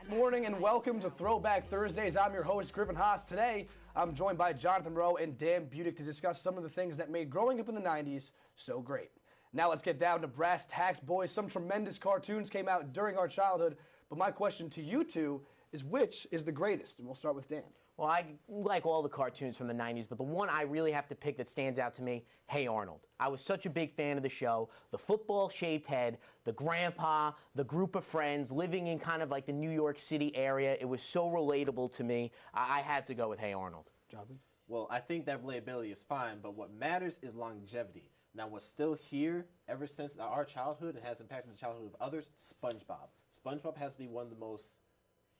Morning and welcome to Throwback Thursdays. I'm your host, Griffin Haas. Today, I'm joined by Jonathan Rowe and Dan Budick to discuss some of the things that made growing up in the 90s so great. Now let's get down to brass tacks, boys. Some tremendous cartoons came out during our childhood, but my question to you two is which is the greatest? And we'll start with Dan. Well, I like all the cartoons from the 90s, but the one I really have to pick that stands out to me, Hey Arnold. I was such a big fan of the show. The football-shaped head, the grandpa, the group of friends, living in kind of like the New York City area. It was so relatable to me. I had to go with Hey Arnold. Jonathan? Well, I think that relatability is fine, but what matters is longevity. Now, what's still here ever since our childhood and has impacted the childhood of others, SpongeBob. SpongeBob has to be one of the most,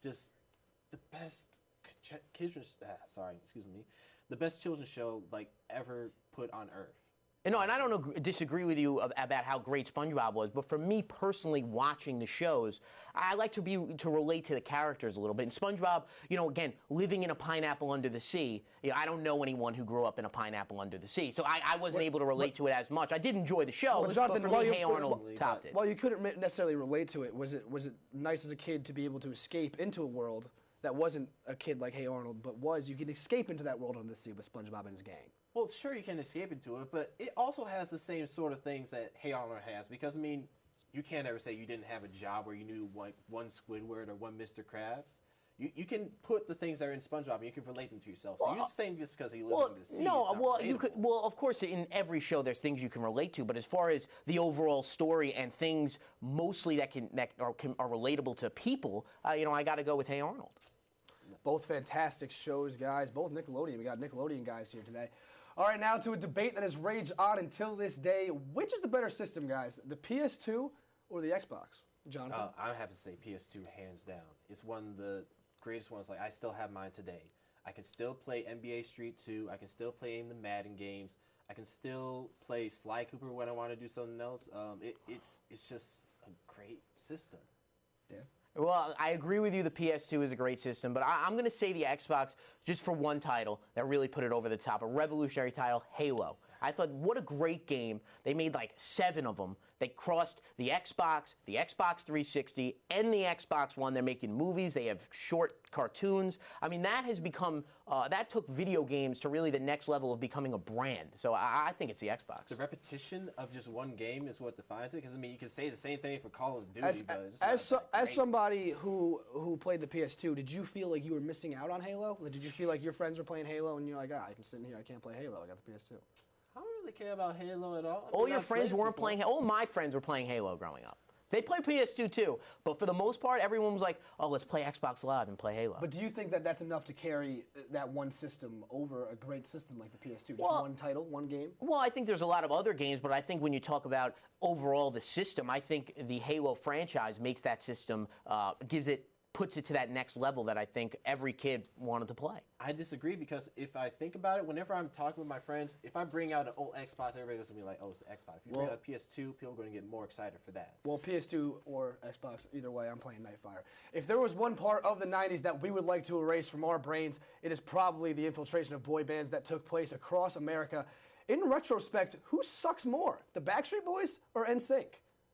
just the best the best children's show like ever put on Earth. And no, and I don't disagree with you about how great SpongeBob was, but for me personally, watching the shows, I like to relate to the characters a little bit. And SpongeBob, again, living in a pineapple under the sea. I don't know anyone who grew up in a pineapple under the sea, so I wasn't able to relate to it as much. I did enjoy the show, well, Jonathan, but for me, Hey Arnold topped it. While you couldn't necessarily relate to it, was it nice as a kid to be able to escape into a world that wasn't a kid like Hey Arnold, but you could escape into that world under the sea with SpongeBob and his gang? Well, sure, you can escape into it, but it also has the same sort of things that Hey Arnold has, because, I mean, you can't ever say you didn't have a job where you knew one Squidward or one Mr. Krabs. You can put the things that are in SpongeBob and you can relate them to yourself. So you're saying just because he lives under the sea. Well, of course, in every show there's things you can relate to, but as far as the overall story and things mostly that are relatable to people, I got to go with Hey Arnold. Both fantastic shows, guys. Both Nickelodeon. We got Nickelodeon guys here today. All right, now to a debate that has raged on until this day. Which is the better system, guys? The PS2 or the Xbox? Jonathan? I have to say PS2 hands down. It's one of the greatest ones. Like, I still have mine today. I can still play NBA Street 2. I can still play in the Madden games. I can still play Sly Cooper when I want to do something else. It's just a great system. Yeah. Well, I agree with you. The PS2 is a great system, but I'm going to say the Xbox just for one title that really put it over the top, a revolutionary title, Halo. I thought, what a great game. They made like 7 of them. They crossed the Xbox 360, and the Xbox One. They're making movies. They have short cartoons. I mean, that has become, that took video games to really the next level of becoming a brand. So I think it's the Xbox. The repetition of just one game is what defines it. Because, I mean, you can say the same thing for Call of Duty. As somebody who played the PS2, did you feel like you were missing out on Halo? Did you feel like your friends were playing Halo and you're like, I'm sitting here, I can't play Halo, I got the PS2? I don't really care about Halo at all. All your friends weren't playing. All my friends were playing Halo growing up. They played PS2 too, but for the most part, everyone was like, "Oh, let's play Xbox Live and play Halo." But do you think that that's enough to carry that one system over a great system like the PS2? Just one title, one game? Well, I think there's a lot of other games, but I think when you talk about overall the system, I think the Halo franchise makes that system, puts it to that next level that I think every kid wanted to play. I disagree, because if I think about it, whenever I'm talking with my friends, if I bring out an old Xbox, everybody's going to be like, oh, it's the Xbox. If you bring out a PS2, people are going to get more excited for that. Well, PS2 or Xbox, either way, I'm playing Nightfire. If there was one part of the 90s that we would like to erase from our brains, it is probably the infiltration of boy bands that took place across America. In retrospect, who sucks more, the Backstreet Boys or NSYNC?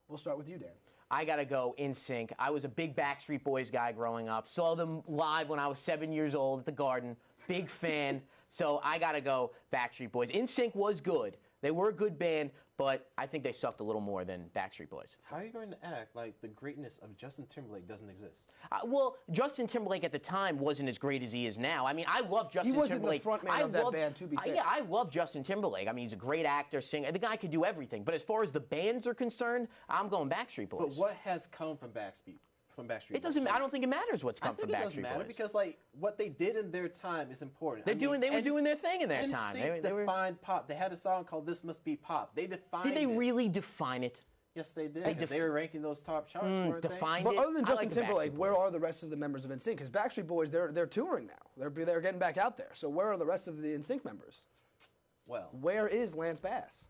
We'll start with you, Dan. I got to go NSYNC. I was a big Backstreet Boys guy growing up. Saw them live when I was 7 years old at the Garden. Big fan. So I got to go Backstreet Boys. NSYNC was good. They were a good band, but I think they sucked a little more than Backstreet Boys. How are you going to act like the greatness of Justin Timberlake doesn't exist? Well, Justin Timberlake at the time wasn't as great as he is now. I mean, I love Justin Timberlake. He wasn't the front man of that band, to be fair. Yeah, I love Justin Timberlake. I mean, he's a great actor, singer. The guy could do everything. But as far as the bands are concerned, I'm going Backstreet Boys. But what has come from Backstreet? It doesn't. I don't think it matters what's come from Backstreet Boys. I think it doesn't matter, because like what they did in their time is important. They were doing their thing in their time. They defined pop. They had a song called "This Must Be Pop." They defined. Did they really define it? Yes, they did. They were ranking those top charts. Defined it. But other than Justin like Timberlake, where are the rest of the members of NSYNC? Because Backstreet Boys, they're touring now. They're getting back out there. So where are the rest of the NSYNC members? Well, where is Lance Bass?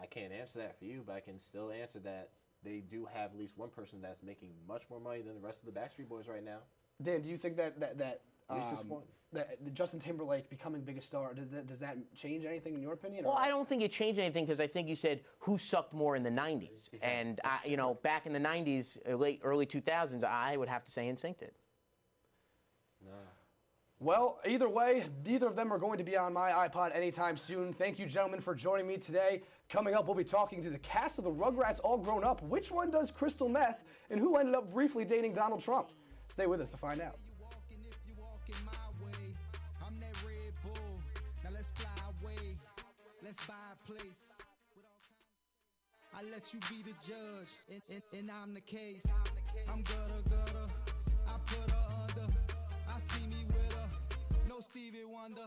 I can't answer that for you, but I can still answer that. They do have at least one person that's making much more money than the rest of the Backstreet Boys right now. Dan, do you think that At least it's one. The Justin Timberlake becoming biggest star, does that change anything in your opinion? Well, I don't think it changed anything because I think you said who sucked more in the 90s. Exactly. And, back in the 90s, early 2000s, I would have to say NSYNC did. No. Well, either way, neither of them are going to be on my iPod anytime soon. Thank you, gentlemen, for joining me today. Coming up, we'll be talking to the cast of the Rugrats All Grown Up. Which one does crystal meth, and who ended up briefly dating Donald Trump? Stay with us to find out. Let's buy a place. I let you be the judge, and I'm the case. I'm gutter, I put her under. I see me with her, no Stevie Wonder.